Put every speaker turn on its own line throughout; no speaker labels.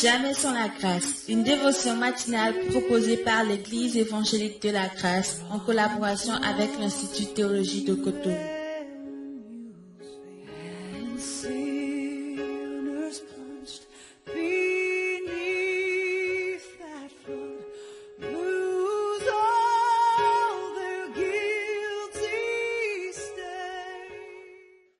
Jamais sans la grâce, une dévotion matinale proposée par l'Église évangélique de la grâce en collaboration avec l'Institut Théologie de Cotonou.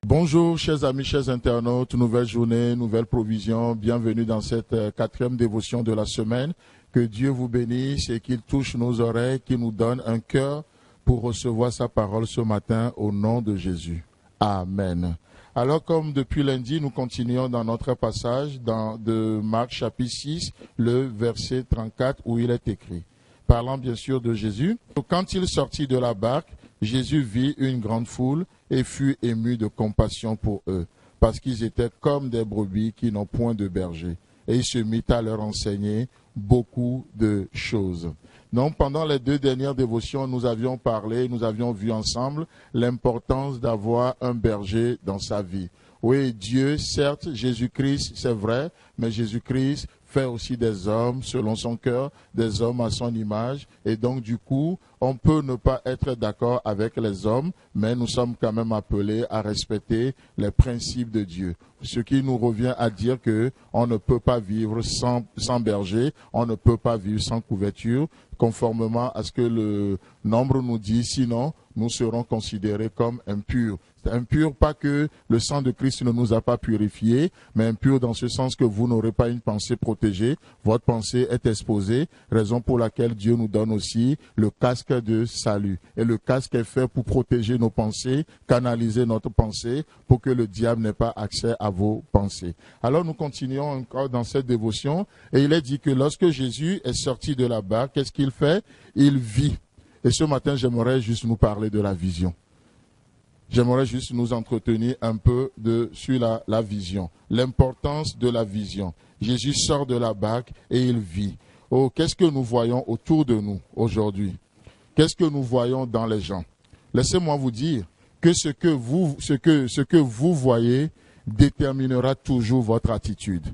Bonjour chers amis, chers internautes, nouvelle journée, nouvelle provision, bienvenue dans cette quatrième dévotion de la semaine. Que Dieu vous bénisse et qu'il touche nos oreilles, qu'il nous donne un cœur pour recevoir sa parole ce matin au nom de Jésus. Amen. Alors comme depuis lundi, nous continuons dans notre passage de Marc chapitre 6, le verset 34 où il est écrit, parlant bien sûr de Jésus. Quand il sortit de la barque, Jésus vit une grande foule et fut ému de compassion pour eux, parce qu'ils étaient comme des brebis qui n'ont point de berger. Et il se mit à leur enseigner beaucoup de choses. Donc, pendant les 2 dernières dévotions, nous avions parlé, nous avions vu ensemble l'importance d'avoir un berger dans sa vie. Oui, Dieu, certes, Jésus-Christ, c'est vrai, mais Jésus-Christ fait aussi des hommes selon son cœur, des hommes à son image. Et donc, du coup, on peut ne pas être d'accord avec les hommes, mais nous sommes quand même appelés à respecter les principes de Dieu. Ce qui nous revient à dire que on ne peut pas vivre sans berger, on ne peut pas vivre sans couverture, conformément à ce que le nombre nous dit, sinon nous serons considérés comme impurs. Impurs, pas que le sang de Christ ne nous a pas purifiés, mais impurs dans ce sens que vous n'aurez pas une pensée protégée, votre pensée est exposée, raison pour laquelle Dieu nous donne aussi le casque de salut. Et le casque est fait pour protéger nos pensées, canaliser notre pensée, pour que le diable n'ait pas accès à vos pensées. Alors nous continuons encore dans cette dévotion, et il est dit que lorsque Jésus est sorti de la barque, qu'est-ce qu'il fait? Il vit. Et ce matin, j'aimerais juste nous parler de la vision. J'aimerais juste nous entretenir un peu sur la vision, l'importance de la vision. Jésus sort de la barque et il vit. Oh, qu'est-ce que nous voyons autour de nous aujourd'hui? Qu'est-ce que nous voyons dans les gens? Laissez-moi vous dire que ce que vous voyez déterminera toujours votre attitude.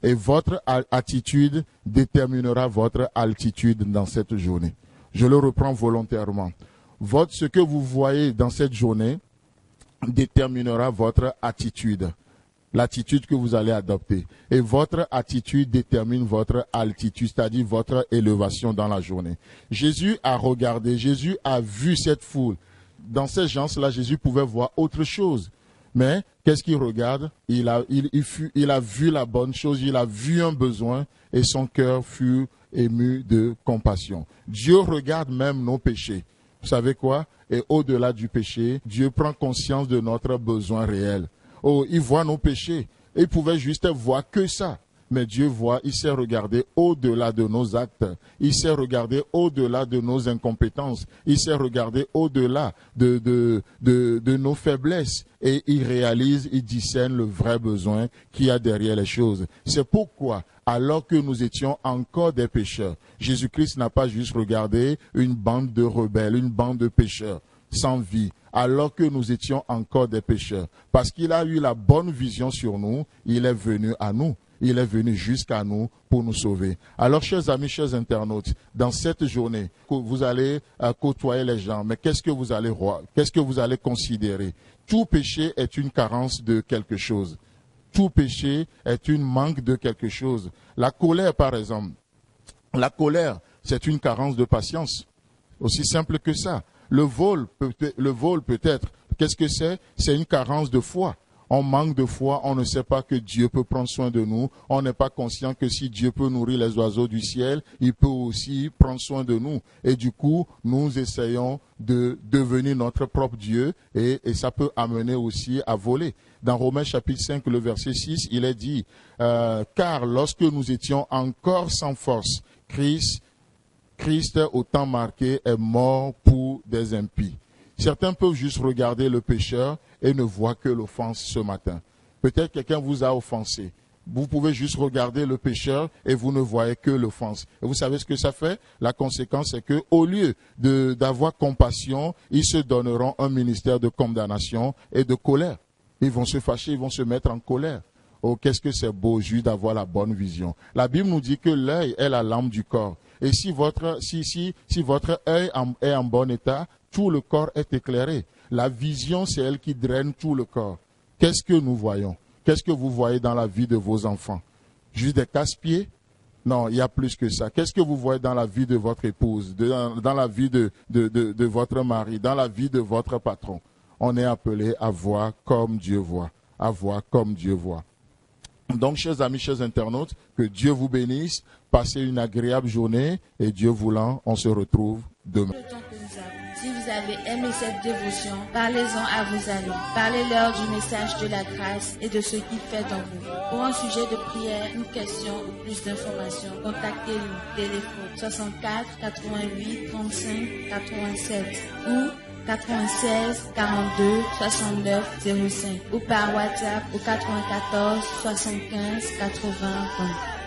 Et votre attitude déterminera votre altitude dans cette journée. Je le reprends volontairement. Ce que vous voyez dans cette journée déterminera votre attitude, l'attitude que vous allez adopter. Et votre attitude détermine votre altitude, c'est-à-dire votre élévation dans la journée. Jésus a regardé, Jésus a vu cette foule. Dans ces gens-là, Jésus pouvait voir autre chose. Mais qu'est-ce qu'il regarde? Il a vu la bonne chose, il a vu un besoin et son cœur fut ému de compassion. Dieu regarde même nos péchés. Vous savez quoi? Et au-delà du péché, Dieu prend conscience de notre besoin réel. Oh, il voit nos péchés. Et il pouvait juste voir que ça. Mais Dieu voit, il sait regarder au-delà de nos actes. Il sait regarder au-delà de nos incompétences. Il sait regarder au-delà de nos faiblesses. Et il réalise, il discerne le vrai besoin qu'il y a derrière les choses. C'est pourquoi, alors que nous étions encore des pécheurs, Jésus-Christ n'a pas juste regardé une bande de rebelles, une bande de pécheurs sans vie, alors que nous étions encore des pécheurs. Parce qu'il a eu la bonne vision sur nous, il est venu à nous. Il est venu jusqu'à nous pour nous sauver. Alors, chers amis, chers internautes, dans cette journée, vous allez côtoyer les gens, mais qu'est-ce que vous allez voir? Qu'est-ce que vous allez considérer? Tout péché est une carence de quelque chose. Tout péché est une manque de quelque chose. La colère, par exemple. La colère, c'est une carence de patience. Aussi simple que ça. Le vol peut-être. Qu'est-ce que c'est? C'est une carence de foi. On manque de foi, on ne sait pas que Dieu peut prendre soin de nous. On n'est pas conscient que si Dieu peut nourrir les oiseaux du ciel, il peut aussi prendre soin de nous. Et du coup, nous essayons de devenir notre propre Dieu et ça peut amener aussi à voler. Dans Romains chapitre 5, le verset 6, il est dit, car lorsque nous étions encore sans force, Christ, au temps marqué, est mort pour des impies. Certains peuvent juste regarder le pécheur et ne voir que l'offense ce matin. Peut-être quelqu'un vous a offensé. Vous pouvez juste regarder le pécheur et vous ne voyez que l'offense. Et vous savez ce que ça fait? La conséquence, c'est que au lieu d'avoir compassion, ils se donneront un ministère de condamnation et de colère. Ils vont se fâcher, ils vont se mettre en colère. Oh, qu'est-ce que c'est beau, juste d'avoir la bonne vision. La Bible nous dit que l'œil est la lampe du corps. Et si votre œil est en bon état, tout le corps est éclairé. La vision, c'est elle qui draine tout le corps. Qu'est-ce que nous voyons? Qu'est-ce que vous voyez dans la vie de vos enfants? Juste des casse-pieds? Non, il y a plus que ça. Qu'est-ce que vous voyez dans la vie de votre épouse, dans la vie de votre mari, dans la vie de votre patron? On est appelé à voir comme Dieu voit, à voir comme Dieu voit. Donc, chers amis, chers internautes, que Dieu vous bénisse, passez une agréable journée et Dieu voulant, on se retrouve demain.
Si vous avez aimé cette dévotion, parlez-en à vos amis. Parlez-leur du message de la grâce et de ce qu'il fait dans vous. Pour un sujet de prière, une question ou plus d'informations, contactez-nous. Téléphone 64 88 35 87 ou 96 42 69 05 ou par WhatsApp au 94 75 80 20.